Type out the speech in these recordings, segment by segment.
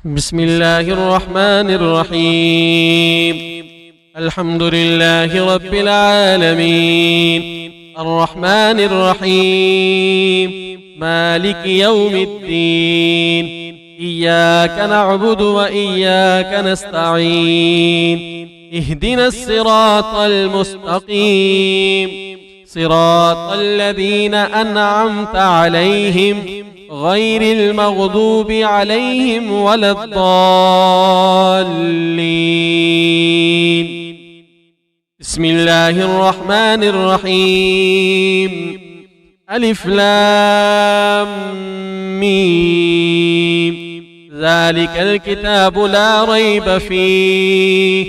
بسم الله الرحمن الرحيم. الحمد لله رب العالمين، الرحمن الرحيم، مالك يوم الدين. إياك نعبد وإياك نستعين. اهدنا الصراط المستقيم، صراط الذين أنعمت عليهم غير المغضوب عليهم ولا الضالين. بسم الله الرحمن الرحيم. ألف لام ميم. ذلك الكتاب لا ريب فيه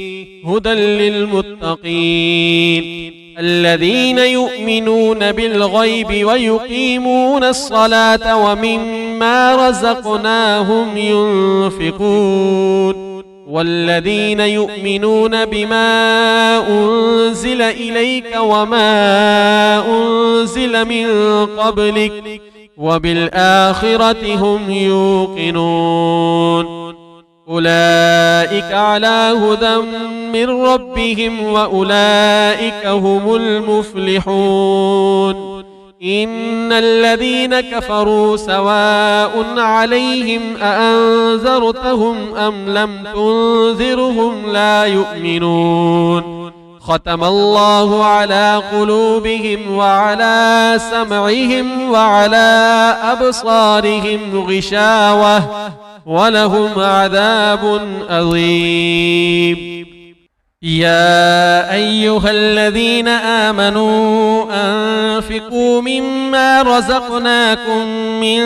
هدى للمتقين الذين يؤمنون بالغيب ويقيمون الصلاة ومما رزقناهم ينفقون والذين يؤمنون بما أنزل إليك وما أنزل من قبلك وبالآخرة هم يوقنون. أولئك على هدى من ربهم وأولئك هم المفلحون. إن الذين كفروا سواء عليهم أأنذرتهم أم لم تنذرهم لا يؤمنون. ختم الله على قلوبهم وعلى سمعهم وعلى أبصارهم غشاوة ولهم عذاب عظيم. يا أيها الذين آمنوا أنفقوا مما رزقناكم من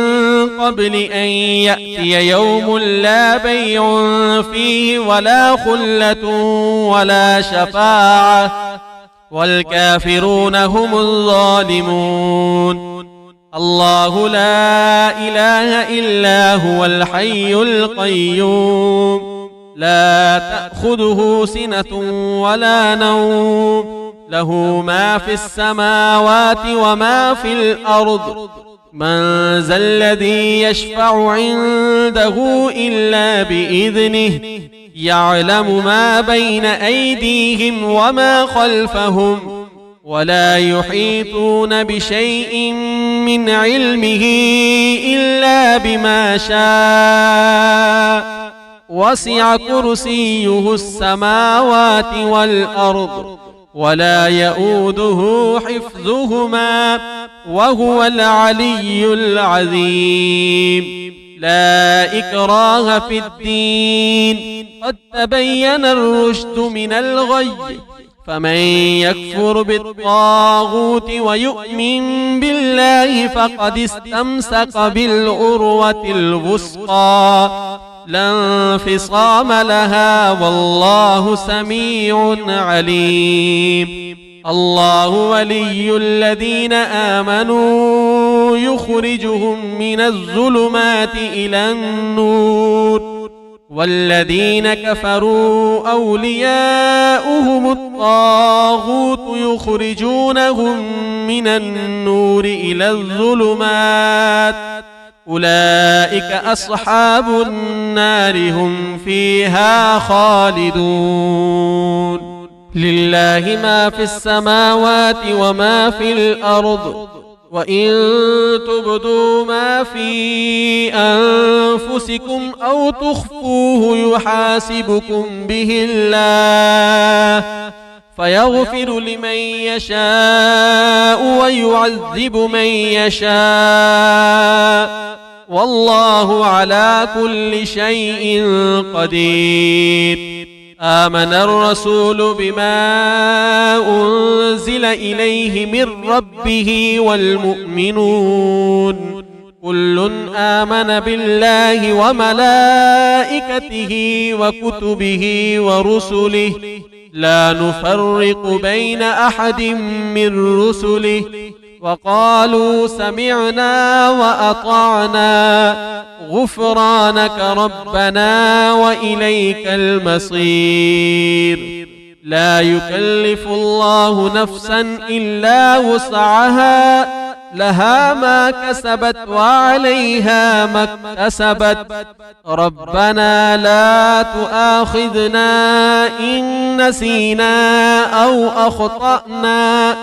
قبل أن يأتي يوم لا بيع فيه ولا خلة ولا شفاعة والكافرون هم الظالمون. الله لا إله إلا هو الحي القيوم لا تأخذه سنة ولا نوم له ما في السماوات وما في الأرض. من ذا الذي يشفع عنده إلا بإذنه يعلم ما بين أيديهم وما خلفهم ولا يحيطون بشيء من علمه إلا بما شاء. وسع كرسيه السماوات والأرض ولا يؤوده حفظهما وهو العلي العظيم. لا إكراه في الدين قد تبين الرشد من الغي. فمن يكفر بالطاغوت ويؤمن بالله فقد استمسك بالعروة الوثقى لا انفصام لها والله سميع عليم. الله ولي الذين آمنوا يخرجهم من الظلمات إلى النور والذين كفروا أولياؤهم الطاغوت يخرجونهم من النور إلى الظلمات. أولئك أصحاب النار هم فيها خالدون. لله ما في السماوات وما في الأرض وإن تبدوا ما في أنفسكم أو تخفوه يحاسبكم به الله فيغفر لمن يشاء ويعذب من يشاء والله على كل شيء قدير. آمن الرسول بما أنزل إليه من ربه والمؤمنون كل آمن بالله وملائكته وكتبه ورسله لا نفرق بين أحد من رسله وقالوا سمعنا وأطعنا غفرانك ربنا وإليك المصير. لا يكلف الله نفسا إلا وسعها لها ما كسبت وعليها ما اكتسبت ربنا لا تؤاخذنا إن نسينا أو أخطأنا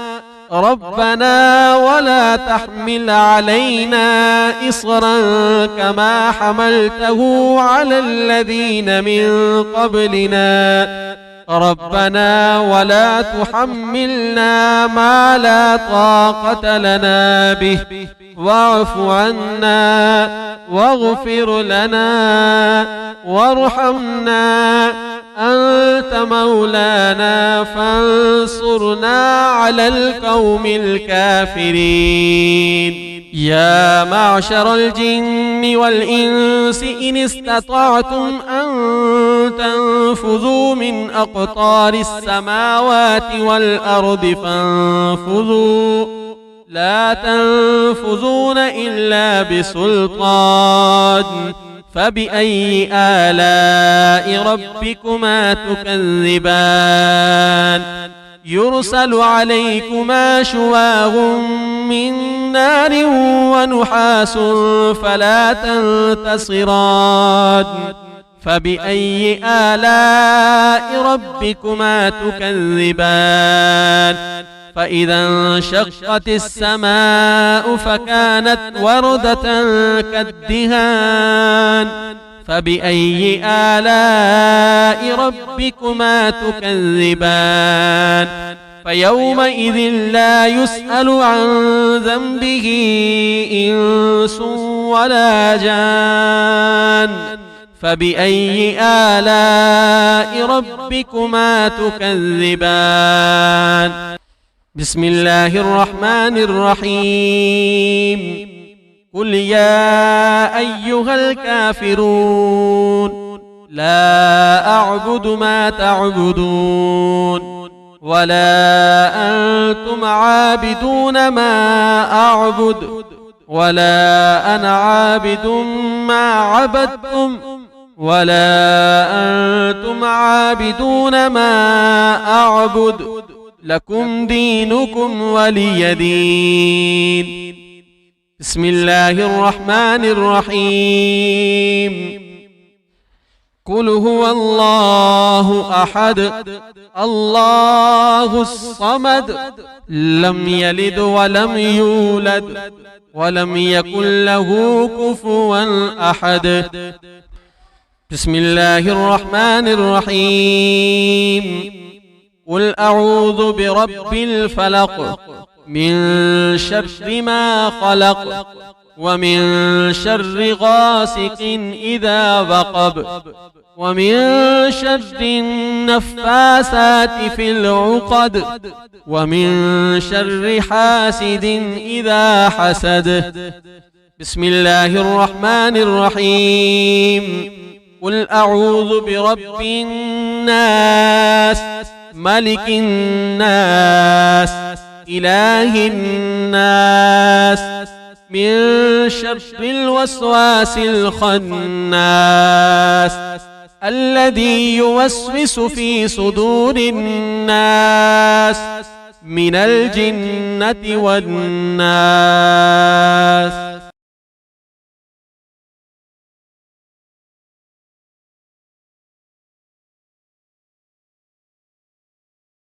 ربنا ولا تحمل علينا إصرا كما حملته على الذين من قبلنا ربنا ولا تحملنا ما لا طاقة لنا به واعف عنا واغفر لنا وارحمنا أنت مولانا فانصرنا على القوم الكافرين يا معشر الجن والإنس إن استطعتم أن تنفذوا من أقطار السماوات والأرض فانفذوا لا تنفذون إلا بسلطان فبأي آلاء ربكما تكذبان يرسل عليكما شواظ من نار ونحاس فلا تنتصران فبأي آلاء ربكما تكذبان فإذا انشقت السماء فكانت وردة كالدهان فبأي آلاء ربكما تكذبان فيومئذ لا يسأل عن ذنبه إنس ولا جان فبأي آلاء ربكما تكذبان بسم الله الرحمن الرحيم قل يا أيها الكافرون لا أعبد ما تعبدون ولا أنتم عابدون ما أعبد ولا أنا عابد ما عبدتم ولا أنتم عابدون ما أعبد لكم دينكم ولي دين بسم الله الرحمن الرحيم قل هو الله أحد الله الصمد لم يلد ولم يولد ولم يكن له كفوا أحد بسم الله الرحمن الرحيم قل أعوذ برب الفلق من شر ما خلق ومن شر غاسق إذا وقب ومن شر النفاثات في العقد ومن شر حاسد إذا حسد بسم الله الرحمن الرحيم قل أعوذ برب الناس ملك الناس إله الناس من شر الوسواس الخناس الذي يوسوس في صدور الناس من الجنة والناس